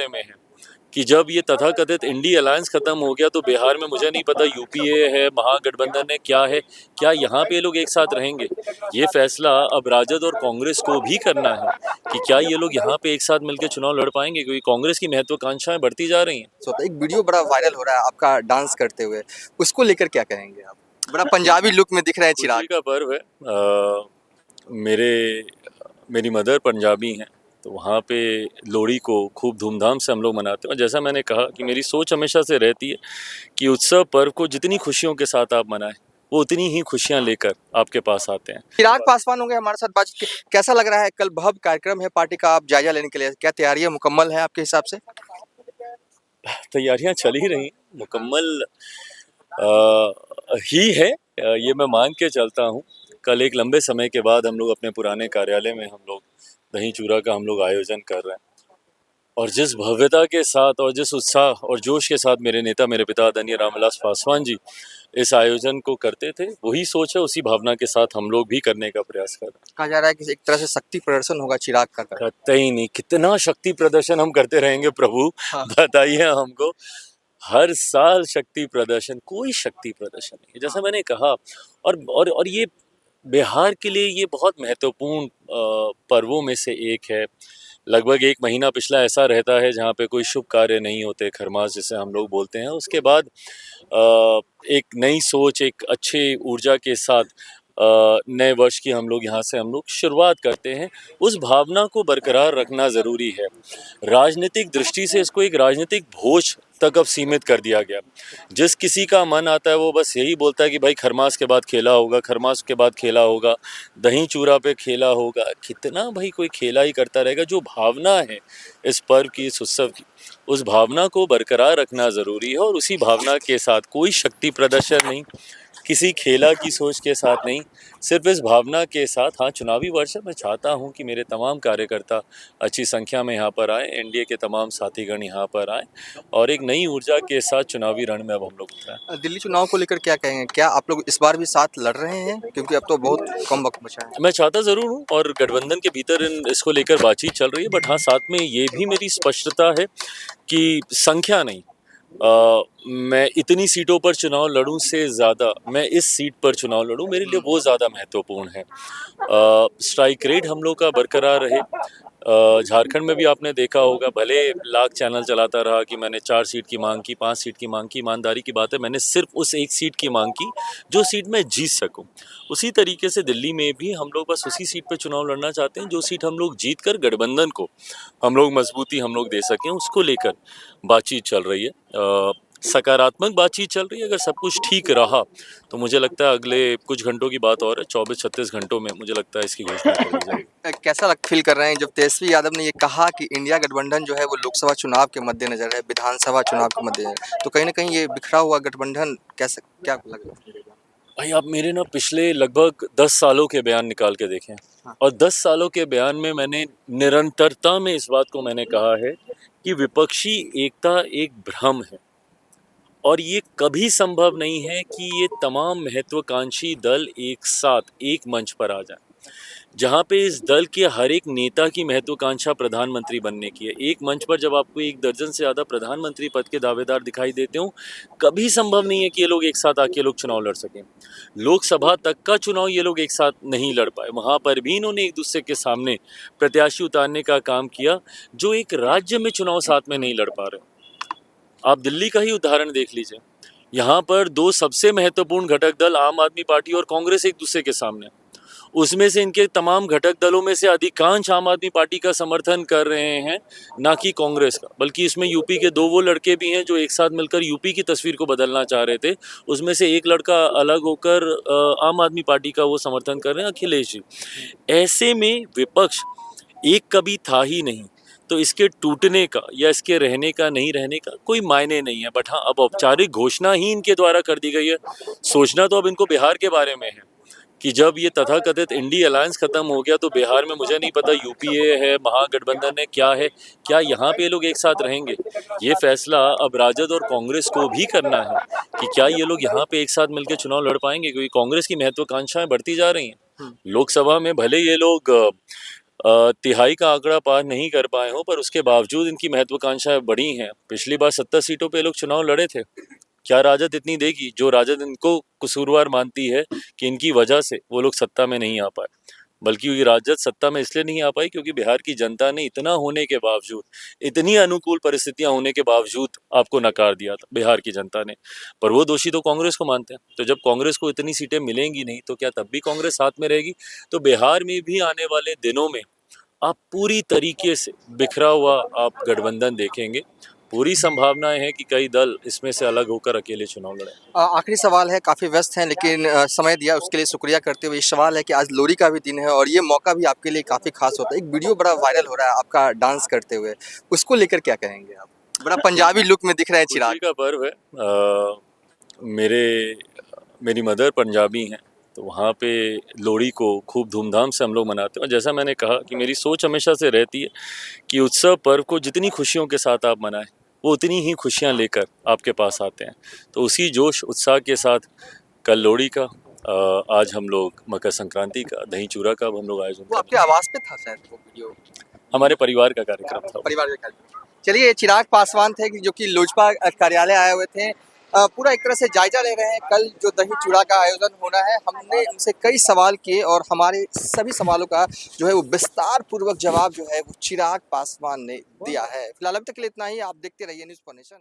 में है कि जब ये तथाकथित इंडी अलायंस खत्म हो गया तो बिहार में मुझे नहीं पता यूपीए है, महागठबंधन है, क्या है, क्या यहाँ पे लोग एक साथ रहेंगे? ये फैसला अब राजद और कांग्रेस को भी करना है कि क्या ये लोग यहाँ पे एक साथ मिलकर चुनाव लड़ पाएंगे, क्योंकि कांग्रेस की महत्वाकांक्षाएं बढ़ती जा रही हैं। तो एक वीडियो बड़ा वायरल हो रहा है आपका डांस करते हुए, उसको लेकर क्या कहेंगे आप? बड़ा पंजाबी लुक में दिख रहे हैं खुशी चिराग। का पर्व है। मेरी मदर पंजाबी हैं, तो वहाँ पे लोहड़ी को खूब धूमधाम से हम लोग मनाते हैं। और जैसा मैंने कहा कि मेरी सोच हमेशा से रहती है कि उत्सव पर्व को जितनी खुशियों के साथ आप मनाएं, वो उतनी ही खुशियां लेकर आपके पास आते हैं। चिराग पासवान होंगे हमारे साथ बातचीत कैसा लग रहा है? कल भव्य कार्यक्रम है पार्टी का, आप जायजा लेने के लिए क्या तैयारियां मुकम्मल है आपके हिसाब से? तैयारियां चल ही रही, मुकम्मल ही है, ये मैं मान के चलता हूँ। कल एक लंबे समय के बाद हम लोग अपने पुराने कार्यालय में हम लोग दही चूड़ा का हम लोग आयोजन कर रहे हैं, और जिस भव्यता के साथ और जिस उत्साह और जोश के साथ मेरे नेता, मेरे पिता आदरणीय रामविलास पासवान जी इस आयोजन को करते थे, वही सोच है, उसी भावना के साथ हम लोग भी करने का प्रयास कर रहे हैं। कहा जा रहा है कि एक तरह से शक्ति प्रदर्शन होगा चिराग का। कतई नहीं, कितना शक्ति प्रदर्शन हम करते रहेंगे प्रभु, हाँ। बताइए हमको। हर साल शक्ति प्रदर्शन, कोई शक्ति प्रदर्शन नहीं है, जैसा मैंने कहा। और ये बिहार के लिए ये बहुत महत्वपूर्ण पर्वों में से एक है। लगभग एक महीना पिछला ऐसा रहता है जहाँ पे कोई शुभ कार्य नहीं होते, खरमास जिसे हम लोग बोलते हैं। उसके बाद एक नई सोच, एक अच्छे ऊर्जा के साथ नए वर्ष की हम लोग यहाँ से हम लोग शुरुआत करते हैं। उस भावना को बरकरार रखना ज़रूरी है। राजनीतिक दृष्टि से इसको एक राजनीतिक भोज तक अब सीमित कर दिया गया। जिस किसी का मन आता है वो बस यही बोलता है कि भाई खरमास के बाद खेला होगा, खरमास के बाद खेला होगा, दही चूड़ा पे खेला होगा। कितना भाई कोई खेला ही करता रहेगा? जो भावना है इस पर्व की, इस उत्सव की, उस भावना को बरकरार रखना ज़रूरी है। और उसी भावना के साथ कोई शक्ति प्रदर्शन नहीं, किसी खेला की सोच के साथ नहीं, सिर्फ इस भावना के साथ। हाँ, चुनावी वर्ष है, मैं चाहता हूँ कि मेरे तमाम कार्यकर्ता अच्छी संख्या में यहाँ पर आए, एनडीए के तमाम साथीगण यहाँ पर आए, और एक नई ऊर्जा के साथ चुनावी रण में अब हम लोग उतरें। दिल्ली चुनाव को लेकर क्या कहेंगे? क्या आप लोग इस बार भी साथ लड़ रहे हैं? क्योंकि अब तो बहुत कम वक्त बचा है। मैं चाहता ज़रूर हूँ, और गठबंधन के भीतर इसको लेकर बातचीत चल रही है। बट हाँ, साथ में ये भी मेरी स्पष्टता है कि संख्या नहीं, मैं इतनी सीटों पर चुनाव लड़ूं से ज़्यादा मैं इस सीट पर चुनाव लड़ूं, मेरे लिए वो ज़्यादा महत्वपूर्ण है। स्ट्राइक रेट हम लोग का बरकरार रहे। झारखंड में भी आपने देखा होगा, भले लाख चैनल चलाता रहा कि मैंने 4 सीट की मांग की, 5 सीट की मांग की। ईमानदारी की बात है, मैंने सिर्फ उस एक सीट की मांग की जो सीट मैं जीत सकूं। उसी तरीके से दिल्ली में भी हम लोग बस उसी सीट पर चुनाव लड़ना चाहते हैं जो सीट हम लोग जीत कर गठबंधन को हम लोग मजबूती हम लोग दे सकें। उसको लेकर बातचीत चल रही है, सकारात्मक बातचीत चल रही है। अगर सब कुछ ठीक रहा तो मुझे लगता है अगले कुछ घंटों की बात और है, 24-36 घंटों में मुझे लगता है इसकी घोषणा कर दी जाएगी। कैसा फील कर रहे हैं जब तेजस्वी यादव ने ये कहा कि इंडिया गठबंधन जो है वो लोकसभा चुनाव के मद्देनजर है, विधानसभा चुनाव के मद्देनजर, तो कहीं ना कहीं ये बिखरा हुआ गठबंधन कैसे, क्या लग रहा है? भाई, आप मेरे ना पिछले लगभग 10 सालों के बयान निकाल के देखें, और 10 सालों के बयान में मैंने निरंतरता में इस बात को मैंने कहा है कि विपक्षी एकता एक भ्रम है, और ये कभी संभव नहीं है कि ये तमाम महत्वाकांक्षी दल एक साथ एक मंच पर आ जाएं, जहाँ पे इस दल के हर एक नेता की महत्वाकांक्षा प्रधानमंत्री बनने की है। एक मंच पर जब आपको 1 दर्जन से ज़्यादा प्रधानमंत्री पद के दावेदार दिखाई देते हो, कभी संभव नहीं है कि ये लोग एक साथ आके लोग चुनाव लड़ सकें। लोकसभा तक का चुनाव ये लोग एक साथ नहीं लड़ पाए, वहाँ पर भी इन्होंने एक दूसरे के सामने प्रत्याशी उतारने का काम किया, जो एक राज्य में चुनाव साथ में नहीं लड़ पा रहे। आप दिल्ली का ही उदाहरण देख लीजिए, यहाँ पर 2 सबसे महत्वपूर्ण घटक दल आम आदमी पार्टी और कांग्रेस एक दूसरे के सामने, उसमें से इनके तमाम घटक दलों में से अधिकांश आम आदमी पार्टी का समर्थन कर रहे हैं, ना कि कांग्रेस का। बल्कि इसमें यूपी के 2 वो लड़के भी हैं जो एक साथ मिलकर यूपी की तस्वीर को बदलना चाह रहे थे। उसमें से एक लड़का अलग होकर आम आदमी पार्टी का वो समर्थन कर रहे हैं, अखिलेश जी। ऐसे में विपक्ष एक कभी था ही नहीं, तो इसके टूटने का या इसके रहने का नहीं रहने का कोई मायने नहीं है। बट हाँ, अब औपचारिक घोषणा ही इनके द्वारा कर दी गई है। सोचना तो अब इनको बिहार के बारे में है कि जब ये तथाकथित इंडी अलायंस खत्म हो गया तो बिहार में मुझे नहीं पता यूपीए है, महागठबंधन है, क्या है, क्या यहाँ पे लोग एक साथ रहेंगे? ये फैसला अब राजद और कांग्रेस को भी करना है कि क्या ये लोग यहाँ पे एक साथ मिलकर चुनाव लड़ पाएंगे, क्योंकि कांग्रेस की महत्वाकांक्षाएं बढ़ती जा रही हैं। लोकसभा में भले ये लोग तिहाई का आंकड़ा पार नहीं कर पाए हों, पर उसके बावजूद इनकी महत्वाकांक्षाएं बड़ी हैं। पिछली बार 70 सीटों पे ये लोग चुनाव लड़े थे। क्या राजद इतनी देगी? जो राजद इनको कसूरवार मानती है कि इनकी वजह से वो लोग सत्ता में नहीं आ पाए, बल्कि ये राजद सत्ता में इसलिए नहीं आ पाई क्योंकि बिहार की जनता ने इतना होने के बावजूद, इतनी अनुकूल परिस्थितियां होने के बावजूद आपको नकार दिया था बिहार की जनता ने। पर वो दोषी तो कांग्रेस को मानते हैं। तो जब कांग्रेस को इतनी सीटें मिलेंगी नहीं तो क्या तब भी कांग्रेस साथ में रहेगी? तो बिहार में भी आने वाले दिनों में आप पूरी तरीके से बिखरा हुआ आप गठबंधन देखेंगे। पूरी संभावनाएं हैं कि कई दल इसमें से अलग होकर अकेले चुनाव लड़ें। आखिरी सवाल है, काफ़ी व्यस्त हैं लेकिन समय दिया उसके लिए शुक्रिया करते हुए, ये सवाल है कि आज लोहड़ी का भी दिन है और ये मौका भी आपके लिए काफ़ी खास होता है। एक वीडियो बड़ा वायरल हो रहा है आपका डांस करते हुए, उसको लेकर क्या कहेंगे आप? बड़ा पंजाबी लुक में दिख रहे हैं चिराग। खुशी का पर्व है। मेरी मदर पंजाबी हैं, तो वहाँ पे लोहड़ी को खूब धूमधाम से हम लोग मनाते हैं। और जैसा मैंने कहा कि मेरी सोच हमेशा से रहती है कि उत्सव पर्व को जितनी खुशियों के साथ आप मनाएं, वो उतनी ही खुशियाँ लेकर आपके पास आते हैं। तो उसी जोश उत्साह के साथ कल लोहड़ी का, आज हम लोग मकर संक्रांति का, दही चूड़ा का अब हम लोग आयोजन वो कर आपके आवाज़ पे था शायद वो वीडियो। हमारे परिवार का कार्यक्रम था। परिवार के कार्यक्रम। चलिए, चिराग पासवान थे कि जो कि लोजपा कार्यालय आए हुए थे। पूरा एक तरह से जायजा ले रहे हैं कल जो दही चूड़ा का आयोजन होना है। हमने उनसे कई सवाल किए और हमारे सभी सवालों का जो है वो विस्तार पूर्वक जवाब जो है वो चिराग पासवान ने दिया है। फिलहाल अभी तक के लिए इतना ही। आप देखते रहिए न्यूज़ फॉर नेशन।